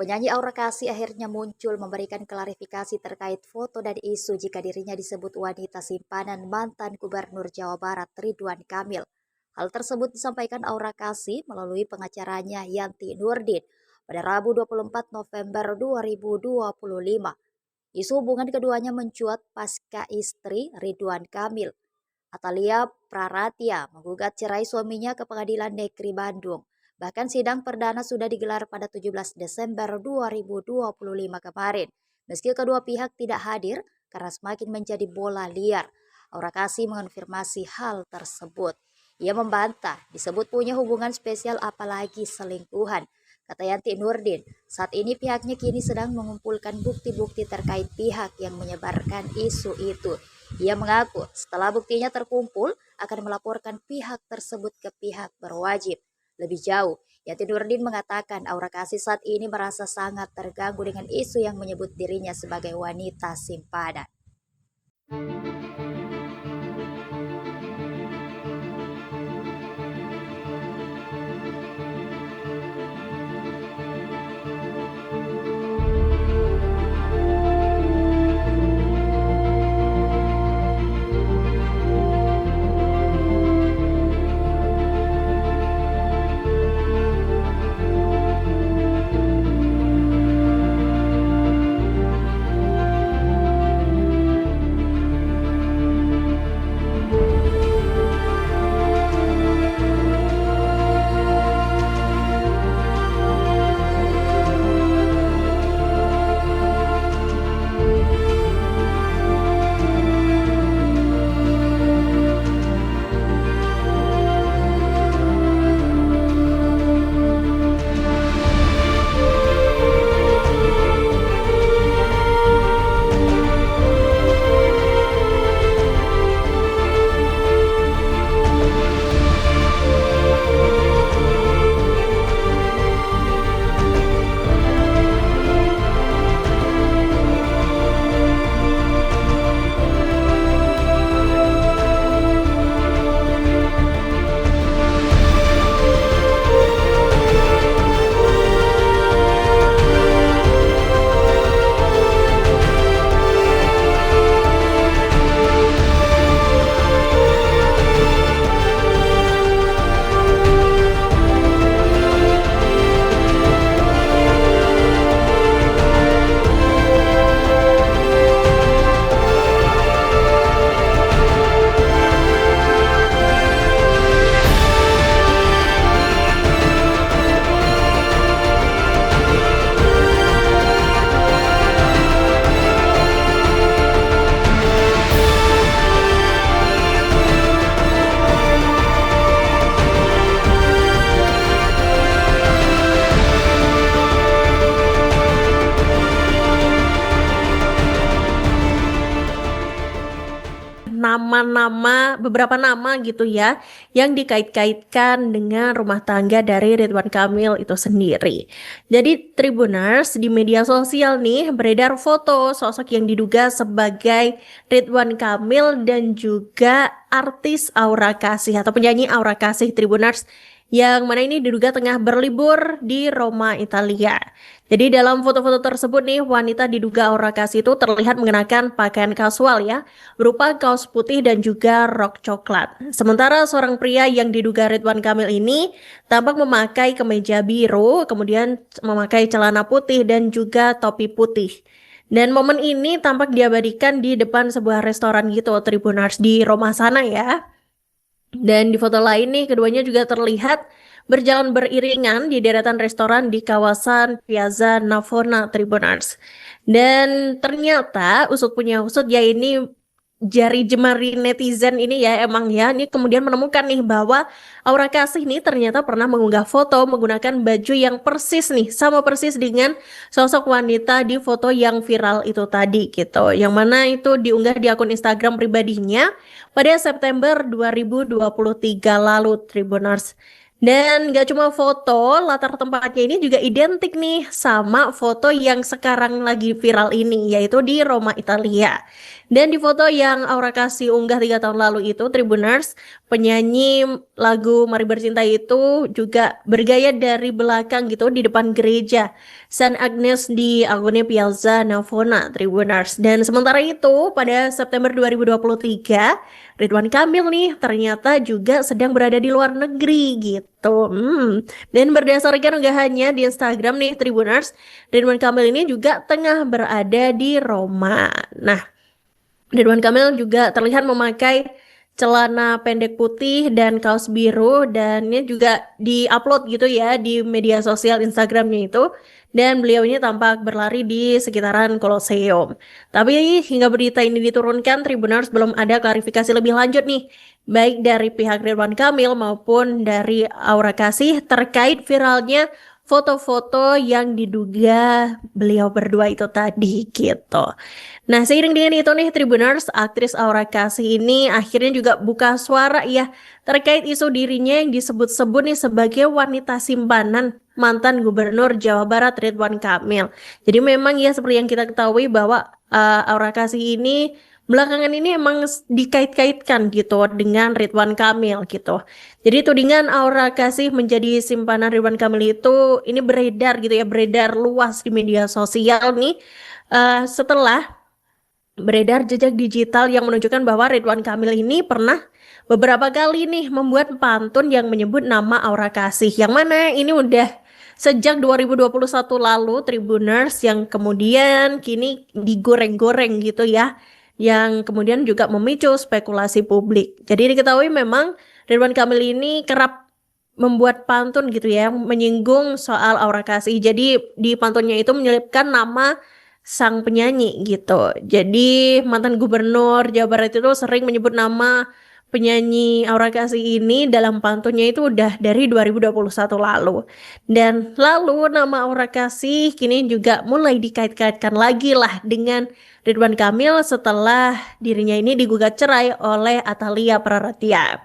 Penyanyi Aura Kasih akhirnya muncul memberikan klarifikasi terkait foto dan isu jika dirinya disebut wanita simpanan mantan Gubernur Jawa Barat Ridwan Kamil. Hal tersebut disampaikan Aura Kasih melalui pengacaranya Yanti Nurdin pada Rabu 24 November 2025. Isu hubungan keduanya mencuat pasca istri Ridwan Kamil, Atalia Praratia, menggugat cerai suaminya ke Pengadilan Negeri Bandung. Bahkan sidang perdana sudah digelar pada 17 Desember 2025 kemarin. Meski kedua pihak tidak hadir karena semakin menjadi bola liar, Aura Kasih mengonfirmasi hal tersebut. Ia membantah disebut punya hubungan spesial apalagi selingkuhan. Kata Yanti Nurdin, saat ini pihaknya kini sedang mengumpulkan bukti-bukti terkait pihak yang menyebarkan isu itu. Ia mengaku setelah buktinya terkumpul akan melaporkan pihak tersebut ke pihak berwajib. Lebih jauh, Yanti Nurdin mengatakan Aura Kasih saat ini merasa sangat terganggu dengan isu yang menyebut dirinya sebagai wanita simpanan. Beberapa nama gitu ya yang dikait-kaitkan dengan rumah tangga dari Ridwan Kamil itu sendiri. Jadi Tribuners, di media sosial nih beredar foto sosok yang diduga sebagai Ridwan Kamil dan juga artis Aura Kasih atau penyanyi Aura Kasih Tribuners, yang mana ini diduga tengah berlibur di Roma, Italia. Jadi dalam foto-foto tersebut nih, wanita diduga Aura Kasih itu terlihat mengenakan pakaian kasual ya, berupa kaos putih dan juga rok coklat. Sementara seorang pria yang diduga Ridwan Kamil ini tampak memakai kemeja biru, kemudian memakai celana putih dan juga topi putih. Dan momen ini tampak diabadikan di depan sebuah restoran gitu, Tribuners, di Roma sana ya. Dan di foto lain nih, keduanya juga terlihat berjalan beriringan di deretan restoran di kawasan Piazza Navona, Tribuners. Dan ternyata usut punya usut ya, ini jari jemari netizen ini ya emang ya, ini kemudian menemukan nih bahwa Aura Kasih nih ternyata pernah mengunggah foto menggunakan baju yang persis nih, sama persis dengan sosok wanita di foto yang viral itu tadi gitu, yang mana itu diunggah di akun Instagram pribadinya pada September 2023 lalu, Tribuners. Dan gak cuma foto, latar tempatnya ini juga identik nih sama foto yang sekarang lagi viral ini, yaitu di Roma, Italia. Dan di foto yang Aura kasih unggah 3 tahun lalu itu, Tribuners, penyanyi lagu Mari Bercinta itu juga bergaya dari belakang gitu di depan gereja San Agnes di Agone Piazza Navona, Tribuners. Dan sementara itu, pada September 2023, Ridwan Kamil nih ternyata juga sedang berada di luar negeri gitu. Dan berdasarkan unggahannya di Instagram nih Tribuners, Ridwan Kamil ini juga tengah berada di Roma. Nah, Ridwan Kamil juga terlihat memakai celana pendek putih dan kaos biru dan ini juga di-upload gitu ya di media sosial Instagramnya itu dan beliau ini tampak berlari di sekitaran Colosseum. Tapi hingga berita ini diturunkan, Tribuners belum ada klarifikasi lebih lanjut nih baik dari pihak Ridwan Kamil maupun dari Aura Kasih terkait viralnya foto-foto yang diduga beliau berdua itu tadi gitu. Nah, seiring dengan itu nih Tribuners, aktris Aura Kasih ini akhirnya juga buka suara ya terkait isu dirinya yang disebut-sebut nih sebagai wanita simpanan mantan Gubernur Jawa Barat Ridwan Kamil. Jadi memang ya seperti yang kita ketahui bahwa Aura Kasih ini belakangan ini emang dikait-kaitkan gitu dengan Ridwan Kamil gitu. Jadi tudingan Aura Kasih menjadi simpanan Ridwan Kamil itu ini beredar gitu ya, beredar luas di media sosial nih setelah beredar jejak digital yang menunjukkan bahwa Ridwan Kamil ini pernah beberapa kali nih membuat pantun yang menyebut nama Aura Kasih. Yang mana ini udah sejak 2021 lalu Tribuners yang kemudian kini digoreng-goreng gitu ya. Yang kemudian juga memicu spekulasi publik. Jadi diketahui memang Ridwan Kamil ini kerap membuat pantun gitu ya, menyinggung soal Aura Kasih. Jadi di pantunnya itu menyelipkan nama sang penyanyi gitu. Jadi mantan gubernur Jawa Barat itu sering menyebut nama penyanyi Aura Kasih ini dalam pantunnya itu udah dari 2021 lalu. Dan lalu nama Aura Kasih kini juga mulai dikait-kaitkan lagi lah dengan Ridwan Kamil setelah dirinya ini digugat cerai oleh Atalia Praratia.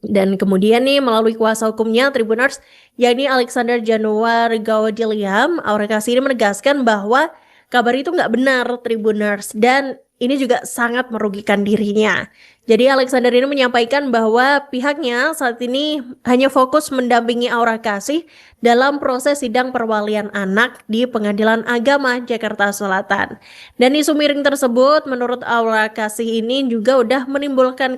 Dan kemudian nih melalui kuasa hukumnya Tribuners yakni Alexander Januar Gaudiliam, Aura Kasih ini menegaskan bahwa kabar itu nggak benar Tribuners dan ini juga sangat merugikan dirinya. Jadi Alexander ini menyampaikan bahwa pihaknya saat ini hanya fokus mendampingi Aura Kasih dalam proses sidang perwalian anak di Pengadilan Agama Jakarta Selatan. Dan isu miring tersebut menurut Aura Kasih ini juga udah menimbulkan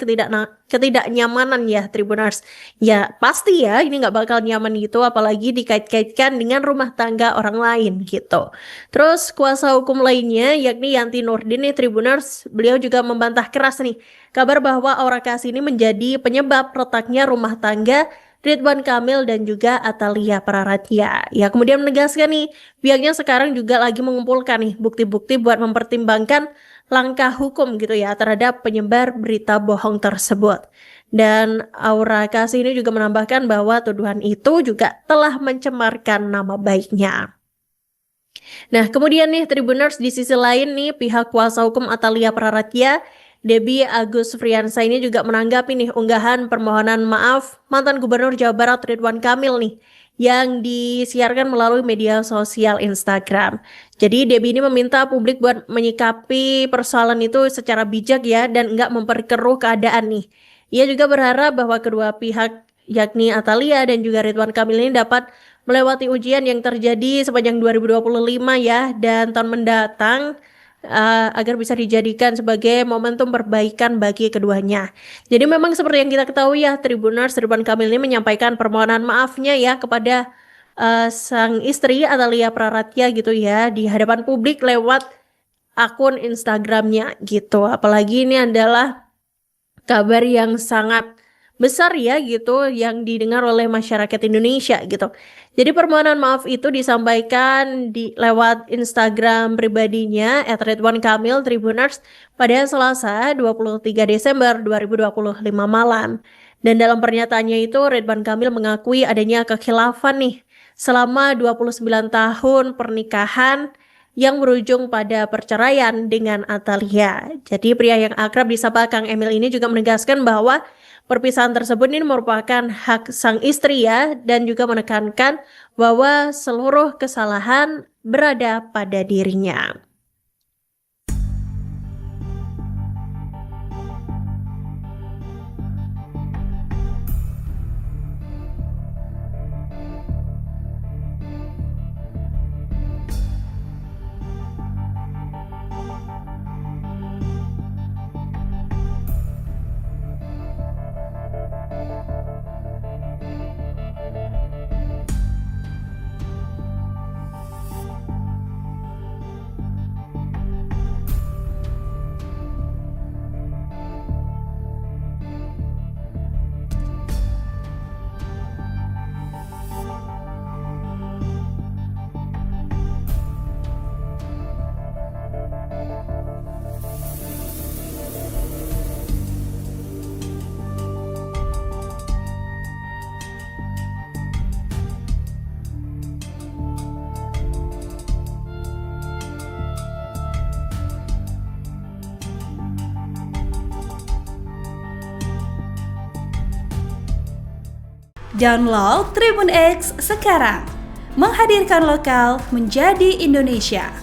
ketidaknyamanan ya Tribuners. Ya pasti ya ini nggak bakal nyaman gitu apalagi dikait-kaitkan dengan rumah tangga orang lain gitu. Terus kuasa hukum lainnya yakni Yanti Nurdin nih Tribuners, beliau juga membantah keras nih kabar bahwa Aura Kasih ini menjadi penyebab retaknya rumah tangga Ridwan Kamil dan juga Atalia Praratia. Ya kemudian menegaskan nih pihaknya sekarang juga lagi mengumpulkan nih bukti-bukti buat mempertimbangkan langkah hukum gitu ya terhadap penyebar berita bohong tersebut. Dan Aura Kasih ini juga menambahkan bahwa tuduhan itu juga telah mencemarkan nama baiknya. Nah, kemudian nih Tribuners di sisi lain nih pihak kuasa hukum Atalia Praratia Debbie Agus Friansa ini juga menanggapi nih unggahan permohonan maaf mantan Gubernur Jawa Barat Ridwan Kamil nih yang disiarkan melalui media sosial Instagram. Jadi Debbie ini meminta publik buat menyikapi persoalan itu secara bijak ya dan enggak memperkeruh keadaan nih. Ia juga berharap bahwa kedua pihak yakni Atalia dan juga Ridwan Kamil ini dapat melewati ujian yang terjadi sepanjang 2025 ya dan tahun mendatang agar bisa dijadikan sebagai momentum perbaikan bagi keduanya. Jadi memang seperti yang kita ketahui ya, Tribuners Ridwan Kamil ini menyampaikan permohonan maafnya ya kepada sang istri Atalia Praratia gitu ya di hadapan publik lewat akun Instagramnya gitu. Apalagi ini adalah kabar yang sangat besar ya gitu yang didengar oleh masyarakat Indonesia gitu. Jadi permohonan maaf itu disampaikan lewat Instagram pribadinya @ridwankamil Tribuners pada Selasa 23 Desember 2025 malam. Dan dalam pernyataannya itu Ridwan Kamil mengakui adanya kekhilafan nih selama 29 tahun pernikahan yang berujung pada perceraian dengan Atalia. Jadi pria yang akrab disapa Kang Emil ini juga menegaskan bahwa perpisahan tersebut ini merupakan hak sang istri ya, dan juga menekankan bahwa seluruh kesalahan berada pada dirinya. Download Tribun X sekarang, menghadirkan lokal menjadi Indonesia.